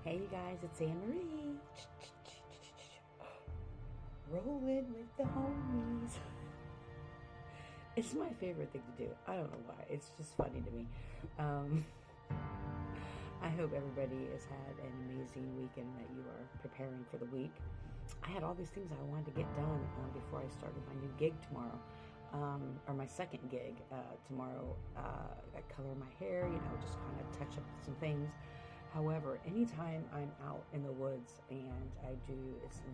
Hey you guys, it's Anne-Marie. Rolling with the homies. It's my favorite thing to do. I don't know why. It's just funny to me. I hope everybody has had an amazing weekend, that you are preparing for the week. I had all these things I wanted to get done before I started my new gig tomorrow. Or my second gig tomorrow. I color my hair, just kind of touch up some things. However, anytime I'm out in the woods and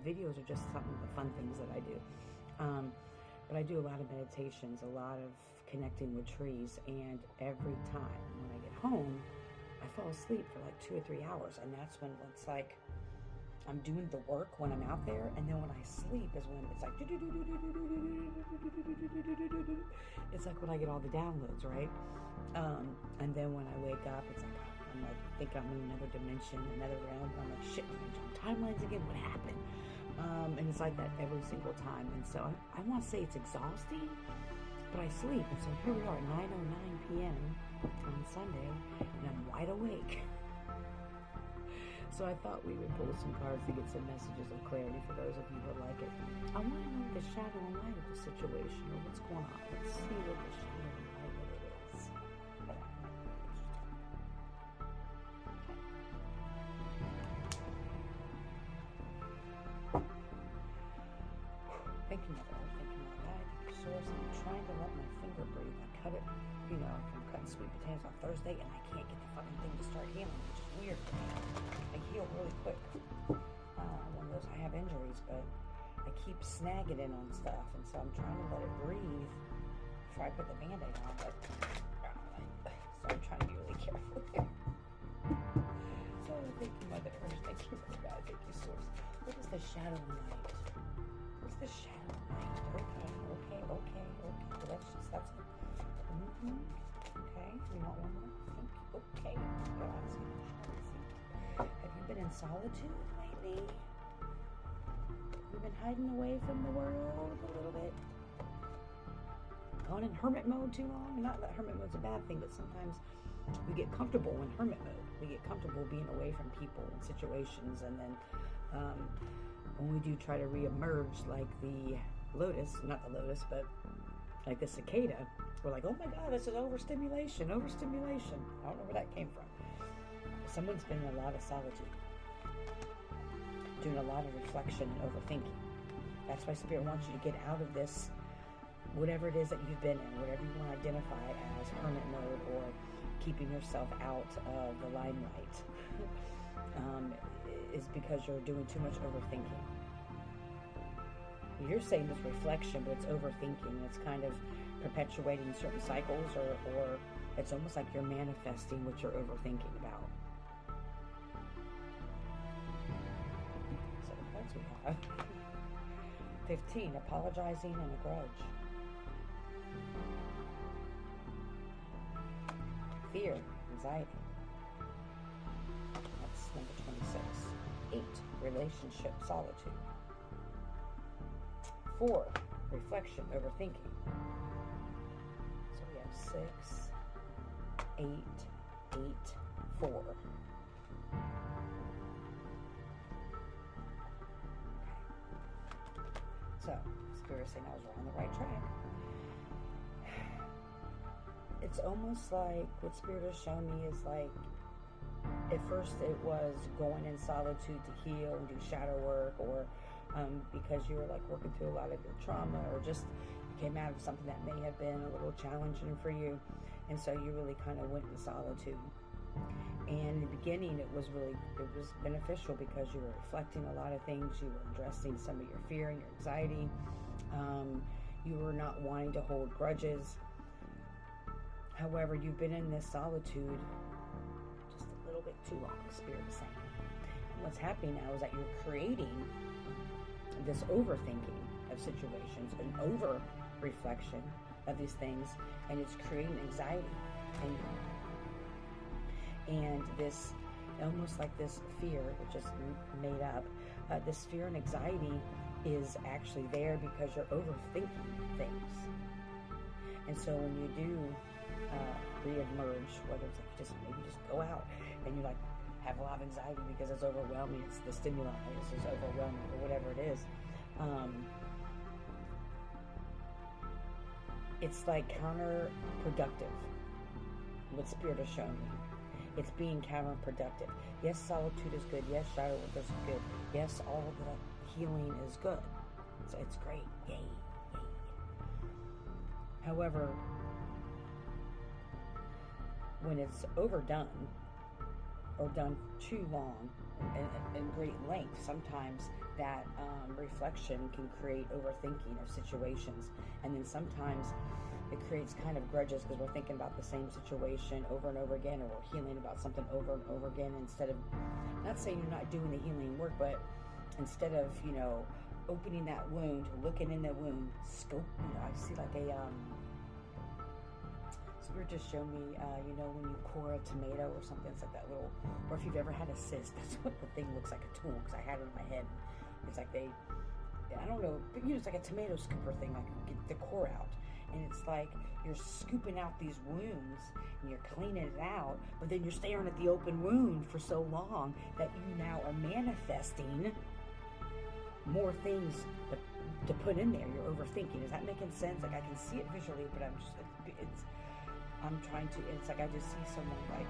videos are just some of the fun things that I do. But I do a lot of meditations, a lot of connecting with trees, and every time when I get home, I fall asleep for like 2 or 3 hours, and that's when it's like I'm doing the work when I'm out there, and then when I sleep is when it's like it's like when I get all the downloads, right? And then when I wake up, it's like I'm like think I'm in another dimension, another realm. I'm like, shit, I'm on timelines again. What happened? And it's like that every single time. And so I want to say it's exhausting, but I sleep. And so here we are, 9:09 p.m. on Sunday, and I'm wide awake. So I thought we would pull some cards to get some messages of clarity for those of you who like it. I want to know the shadow and light of the situation, or what's going on. Let's see what the shadow and light of it is. Thank you, Mother Earth. Thank you, Mother God. Thank you, Source. I'm trying to let my finger breathe. I cut it, from cutting sweet potatoes on Thursday, and I can't get the fucking thing to start healing, which is weird. I heal really quick. One of those, I have injuries, but I keep snagging in on stuff, and so I'm trying to let it breathe before I put the Band-Aid on, so I'm trying to be really careful here. So thank you, Mother Earth. Thank you, Mother God. Thank you, Source. What is the shadow and light? What's the shadow and light? Okay. That's it. Okay, you want one more? Thank you. Okay. Have you been in solitude lately? You've been hiding away from the world a little bit? Gone in hermit mode too long? Not that hermit mode's a bad thing, but sometimes we get comfortable in hermit mode. We get comfortable being away from people and situations, and then when we do try to re-emerge, like the lotus, not the lotus, but like the cicada, we're like, oh my God, this is overstimulation. I don't know where that came from. Someone's been in a lot of solitude, doing a lot of reflection and overthinking. That's why Spirit wants you to get out of this, whatever it is that you've been in, whatever you want to identify as hermit mode or keeping yourself out of the limelight, is because you're doing too much overthinking. You're saying it's reflection, but it's overthinking. It's kind of perpetuating certain cycles, or it's almost like you're manifesting what you're overthinking about. So the cards we have. 15, apologizing and a grudge. Fear, anxiety. That's number 26. 8, relationship, solitude. 4, reflection, overthinking. So we have 6, 8, 4. Okay. So, Spirit saying I was on the right track. It's almost like what Spirit has shown me is like, at first it was going in solitude to heal and do shadow work, or because you were like working through a lot of your trauma, or just you came out of something that may have been a little challenging for you, and so you really kind of went in solitude. And in the beginning it was beneficial because you were reflecting a lot of things, you were addressing some of your fear and your anxiety, you were not wanting to hold grudges. However, you've been in this solitude just a little bit too long, Spirit is saying. And what's happening now is that you're creating this overthinking of situations, an over-reflection of these things, and it's creating anxiety in you. And this, almost like this fear, which is made up, this fear and anxiety is actually there because you're overthinking things. And so when you do re-emerge, whether it's like maybe just go out and you're like, have a lot of anxiety because it's overwhelming. It's the stimuli is overwhelming, or whatever it is. It's like counterproductive. What Spirit has shown me, it's being counterproductive. Yes, solitude is good. Yes, shadow work is good. Yes, all of the healing is good. So it's great. Yay, yay. However, when it's overdone or done too long and great length, sometimes that reflection can create overthinking of situations, and then sometimes it creates kind of grudges because we're thinking about the same situation over and over again, or we're healing about something over and over again, instead of, not saying you're not doing the healing work, but instead of, opening that wound, looking in the wound, scope, I see like a Spirit just showed me, when you core a tomato or something, it's like that little, or if you've ever had a cyst, that's what the thing looks like, a tool, because I had it in my head. It's like I don't know, but it's like a tomato scooper thing, like you get the core out, and it's like you're scooping out these wounds, and you're cleaning it out, but then you're staring at the open wound for so long that you now are manifesting more things to put in there. You're overthinking. Is that making sense? Like, I can see it visually, but it's like I just see someone like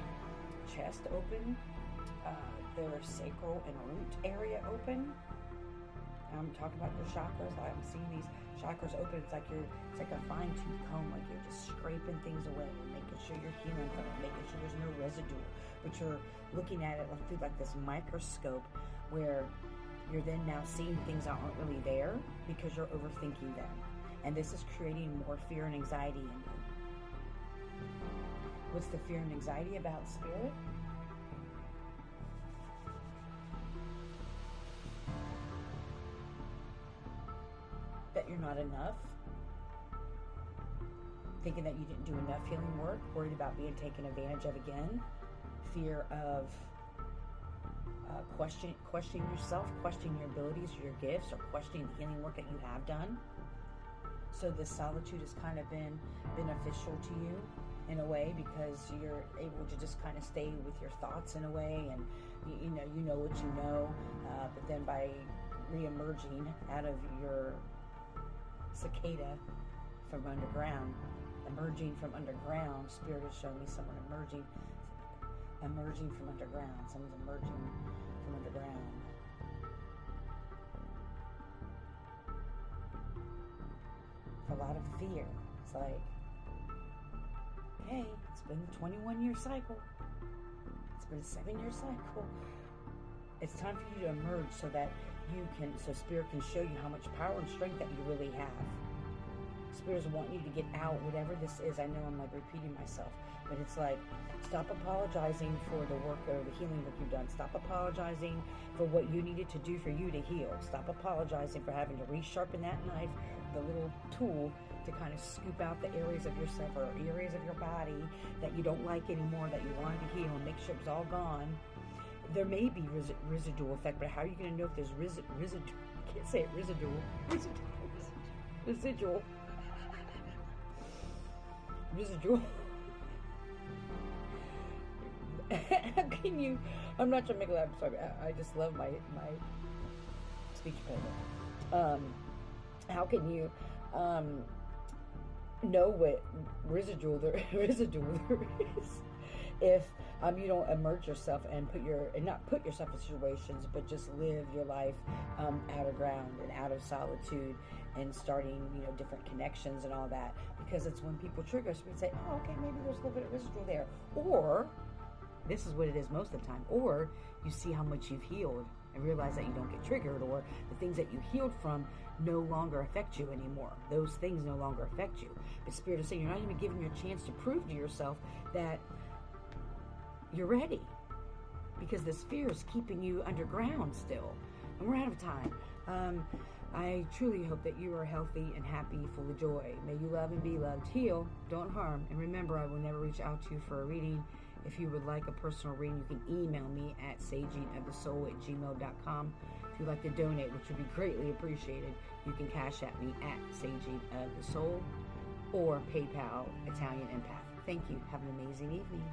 chest open, their sacral and root area open. I'm talking about your chakras. I'm seeing these chakras open. It's like a fine-tooth comb, like you're just scraping things away and making sure you're healing from it, making sure there's no residue. But you're looking at it through like this microscope, where you're then now seeing things that aren't really there because you're overthinking them, and this is creating more fear and anxiety in you. What's the fear and anxiety about, Spirit? That you're not enough. Thinking that you didn't do enough healing work. Worried about being taken advantage of again. Fear of questioning yourself, questioning your abilities, your gifts, or questioning the healing work that you have done. So this solitude has kind of been beneficial to you in a way, because you're able to just kind of stay with your thoughts in a way, and you know what you know, but then by re-emerging out of your cicada from underground, Spirit has shown me someone emerging from underground. Someone's emerging from underground. A lot of fear. It's like, hey, it's been a 21-year cycle. It's been a 7-year cycle. It's time for you to emerge so Spirit can show you how much power and strength that you really have. Spirit's wanting you to get out, whatever this is. I know I'm like repeating myself, but it's like, stop apologizing for the work or the healing work you've done. Stop apologizing for what you needed to do for you to heal. Stop apologizing for having to resharpen that knife, the little tool, to kind of scoop out the areas of yourself or areas of your body that you don't like anymore, that you wanted to heal, and make sure it's all gone. There may be residual effect, but how are you going to know if there's residual? I can't say it. Residual. How can you? I'm not trying to make a laugh. Sorry, I just love my speech impediment. How can you know what residual there is if you don't emerge yourself and not put yourself in situations, but just live your life out of ground and out of solitude, and starting different connections and all that, because it's when people trigger us, we say, oh, okay, maybe there's a little bit of residual there, or this is what it is most of the time, or you see how much you've healed and realize that you don't get triggered, or the things that you healed from no longer affect you anymore. Those things no longer affect you. But Spirit is saying you're not even giving you a chance to prove to yourself that you're ready, because this fear is keeping you underground still, and we're out of time. I truly hope that you are healthy and happy, full of joy. May you love and be loved, heal, don't harm, and remember, I will never reach out to you for a reading. If you would like a personal reading, you can email me at sagingofthesoul@gmail.com. If you'd like to donate, which would be greatly appreciated, you can cash at me at sagingofthesoul or PayPal Italian Empath. Thank you. Have an amazing evening.